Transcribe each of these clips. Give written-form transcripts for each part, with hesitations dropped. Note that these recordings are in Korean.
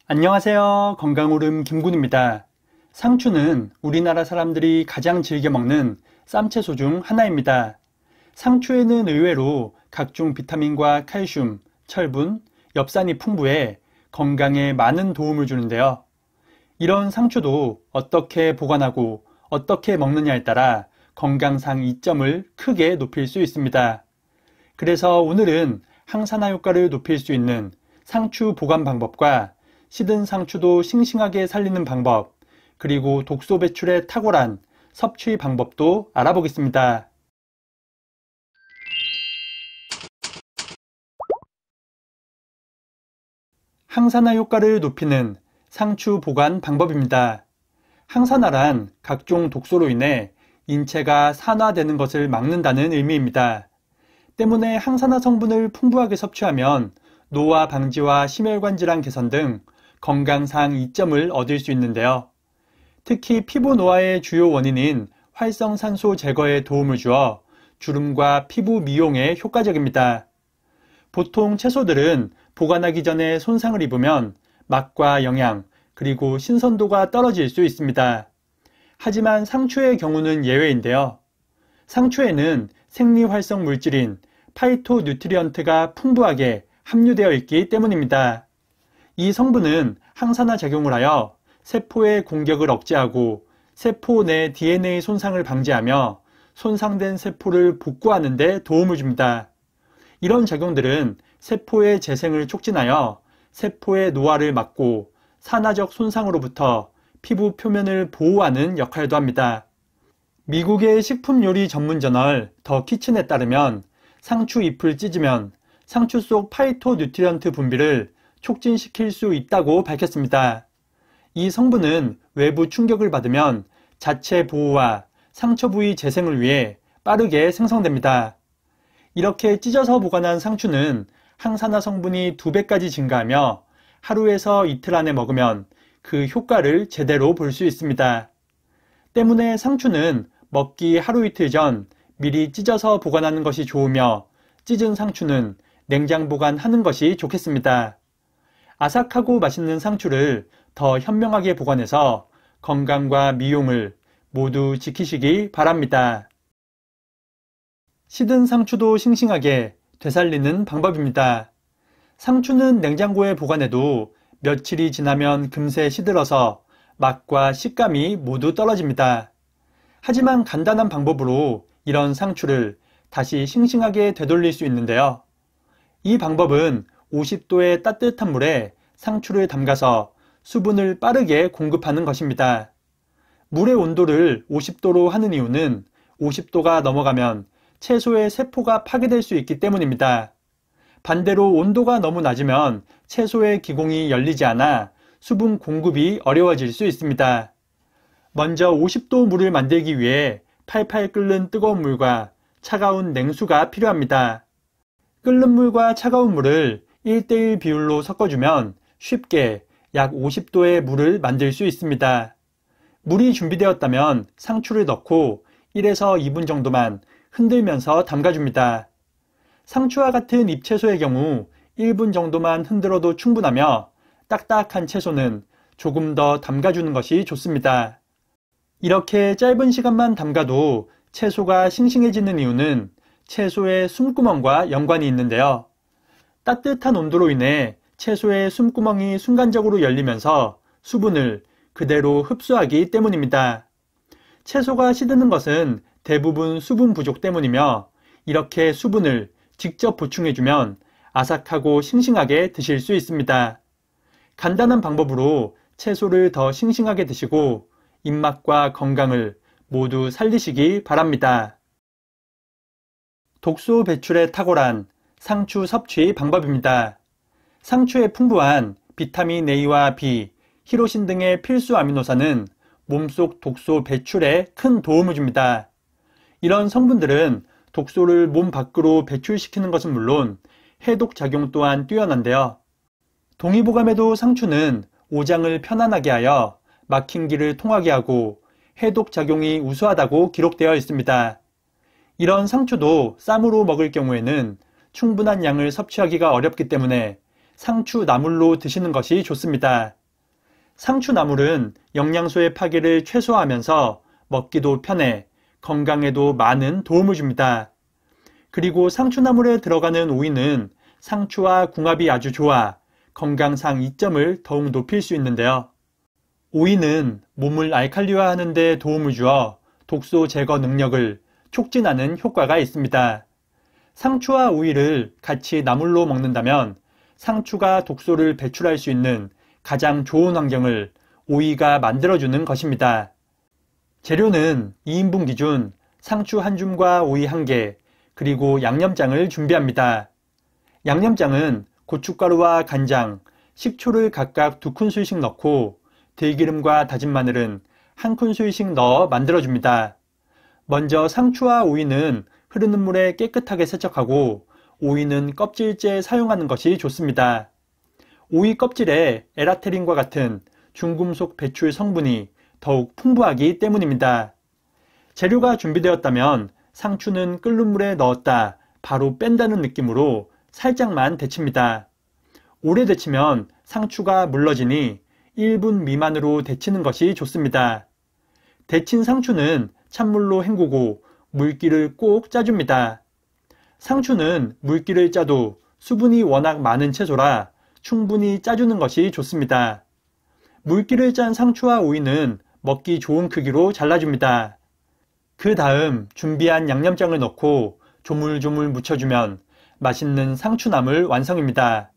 안녕하세요. 건강오름 김군입니다. 상추는 우리나라 사람들이 가장 즐겨 먹는 쌈채소 중 하나입니다. 상추에는 의외로 각종 비타민과 칼슘, 철분, 엽산이 풍부해 건강에 많은 도움을 주는데요. 이런 상추도 어떻게 보관하고 어떻게 먹느냐에 따라 건강상 이점을 크게 높일 수 있습니다. 그래서 오늘은 항산화 효과를 높일 수 있는 상추 보관 방법과 시든 상추도 싱싱하게 살리는 방법, 그리고 독소 배출에 탁월한 섭취 방법도 알아보겠습니다. 항산화 효과를 높이는 상추 보관 방법입니다. 항산화란 각종 독소로 인해 인체가 산화되는 것을 막는다는 의미입니다. 때문에 항산화 성분을 풍부하게 섭취하면 노화 방지와 심혈관 질환 개선 등 건강상 이점을 얻을 수 있는데요. 특히 피부 노화의 주요 원인인 활성산소 제거에 도움을 주어 주름과 피부 미용에 효과적입니다. 보통 채소들은 보관하기 전에 손상을 입으면 맛과 영양, 그리고 신선도가 떨어질 수 있습니다. 하지만 상추의 경우는 예외인데요. 상추에는 생리활성 물질인 파이토뉴트리언트가 풍부하게 함유되어 있기 때문입니다. 이 성분은 항산화 작용을 하여 세포의 공격을 억제하고 세포 내 DNA 손상을 방지하며 손상된 세포를 복구하는 데 도움을 줍니다. 이런 작용들은 세포의 재생을 촉진하여 세포의 노화를 막고 산화적 손상으로부터 피부 표면을 보호하는 역할도 합니다. 미국의 식품요리 전문 저널 더 키친에 따르면 상추 잎을 찢으면 상추 속 파이토뉴트리언트 분비를 촉진시킬 수 있다고 밝혔습니다. 이 성분은 외부 충격을 받으면 자체 보호와 상처 부위 재생을 위해 빠르게 생성됩니다. 이렇게 찢어서 보관한 상추는 항산화 성분이 2배까지 증가하며 하루에서 이틀 안에 먹으면 그 효과를 제대로 볼 수 있습니다. 때문에 상추는 먹기 하루 이틀 전 미리 찢어서 보관하는 것이 좋으며 찢은 상추는 냉장 보관하는 것이 좋겠습니다. 아삭하고 맛있는 상추를 더 현명하게 보관해서 건강과 미용을 모두 지키시기 바랍니다. 시든 상추도 싱싱하게 되살리는 방법입니다. 상추는 냉장고에 보관해도 며칠이 지나면 금세 시들어서 맛과 식감이 모두 떨어집니다. 하지만 간단한 방법으로 이런 상추를 다시 싱싱하게 되돌릴 수 있는데요. 이 방법은 50도의 따뜻한 물에 상추를 담가서 수분을 빠르게 공급하는 것입니다. 물의 온도를 50도로 하는 이유는 50도가 넘어가면 채소의 세포가 파괴될 수 있기 때문입니다. 반대로 온도가 너무 낮으면 채소의 기공이 열리지 않아 수분 공급이 어려워질 수 있습니다. 먼저 50도 물을 만들기 위해 팔팔 끓는 뜨거운 물과 차가운 냉수가 필요합니다. 끓는 물과 차가운 물을 1:1 비율로 섞어주면 쉽게 약 50도의 물을 만들 수 있습니다. 물이 준비되었다면 상추를 넣고 1에서 2분 정도만 흔들면서 담가줍니다. 상추와 같은 잎채소의 경우 1분 정도만 흔들어도 충분하며 딱딱한 채소는 조금 더 담가주는 것이 좋습니다. 이렇게 짧은 시간만 담가도 채소가 싱싱해지는 이유는 채소의 숨구멍과 연관이 있는데요. 따뜻한 온도로 인해 채소의 숨구멍이 순간적으로 열리면서 수분을 그대로 흡수하기 때문입니다. 채소가 시드는 것은 대부분 수분 부족 때문이며 이렇게 수분을 직접 보충해주면 아삭하고 싱싱하게 드실 수 있습니다. 간단한 방법으로 채소를 더 싱싱하게 드시고 입맛과 건강을 모두 살리시기 바랍니다. 독소 배출에 탁월한 상추 섭취 방법입니다. 상추에 풍부한 비타민 A와 B, 히로신 등의 필수 아미노산은 몸속 독소 배출에 큰 도움을 줍니다. 이런 성분들은 독소를 몸 밖으로 배출시키는 것은 물론 해독 작용 또한 뛰어난데요. 동의보감에도 상추는 오장을 편안하게 하여 막힌 길을 통하게 하고 해독 작용이 우수하다고 기록되어 있습니다. 이런 상추도 쌈으로 먹을 경우에는 충분한 양을 섭취하기가 어렵기 때문에 상추나물로 드시는 것이 좋습니다. 상추나물은 영양소의 파괴를 최소화하면서 먹기도 편해 건강에도 많은 도움을 줍니다. 그리고 상추나물에 들어가는 오이는 상추와 궁합이 아주 좋아 건강상 이점을 더욱 높일 수 있는데요. 오이는 몸을 알칼리화하는 데 도움을 주어 독소 제거 능력을 촉진하는 효과가 있습니다. 상추와 오이를 같이 나물로 먹는다면 상추가 독소를 배출할 수 있는 가장 좋은 환경을 오이가 만들어주는 것입니다. 재료는 2인분 기준 상추 1줌과 오이 1개, 그리고 양념장을 준비합니다. 양념장은 고춧가루와 간장, 식초를 각각 2큰술씩 넣고 들기름과 다진 마늘은 1큰술씩 넣어 만들어줍니다. 먼저 상추와 오이는 흐르는 물에 깨끗하게 세척하고 오이는 껍질째 사용하는 것이 좋습니다. 오이 껍질에 에라테린과 같은 중금속 배출 성분이 더욱 풍부하기 때문입니다. 재료가 준비되었다면 상추는 끓는 물에 넣었다 바로 뺀다는 느낌으로 살짝만 데칩니다. 오래 데치면 상추가 물러지니 1분 미만으로 데치는 것이 좋습니다. 데친 상추는 찬물로 헹구고 물기를 꼭 짜줍니다. 상추는 물기를 짜도 수분이 워낙 많은 채소라 충분히 짜주는 것이 좋습니다. 물기를 짠 상추와 오이는 먹기 좋은 크기로 잘라줍니다. 그 다음 준비한 양념장을 넣고 조물조물 묻혀주면 맛있는 상추나물 완성입니다.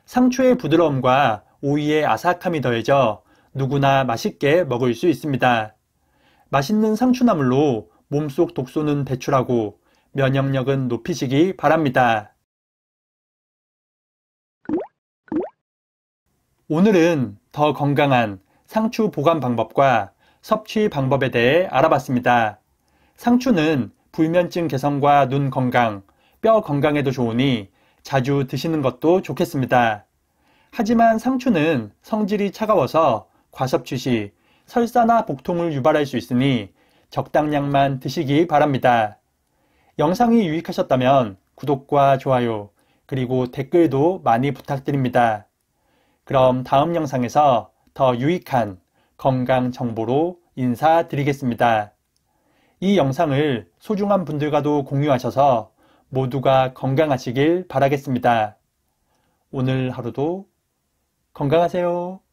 상추의 부드러움과 오이의 아삭함이 더해져 누구나 맛있게 먹을 수 있습니다. 맛있는 상추나물로 몸속 독소는 배출하고 면역력은 높이시기 바랍니다. 오늘은 더 건강한 상추 보관 방법과 섭취 방법에 대해 알아봤습니다. 상추는 불면증 개선과 눈 건강, 뼈 건강에도 좋으니 자주 드시는 것도 좋겠습니다. 하지만 상추는 성질이 차가워서 과섭취 시 설사나 복통을 유발할 수 있으니 적당량만 드시기 바랍니다. 영상이 유익하셨다면 구독과 좋아요, 그리고 댓글도 많이 부탁드립니다. 그럼 다음 영상에서 더 유익한 건강 정보로 인사드리겠습니다. 이 영상을 소중한 분들과도 공유하셔서 모두가 건강하시길 바라겠습니다. 오늘 하루도 건강하세요.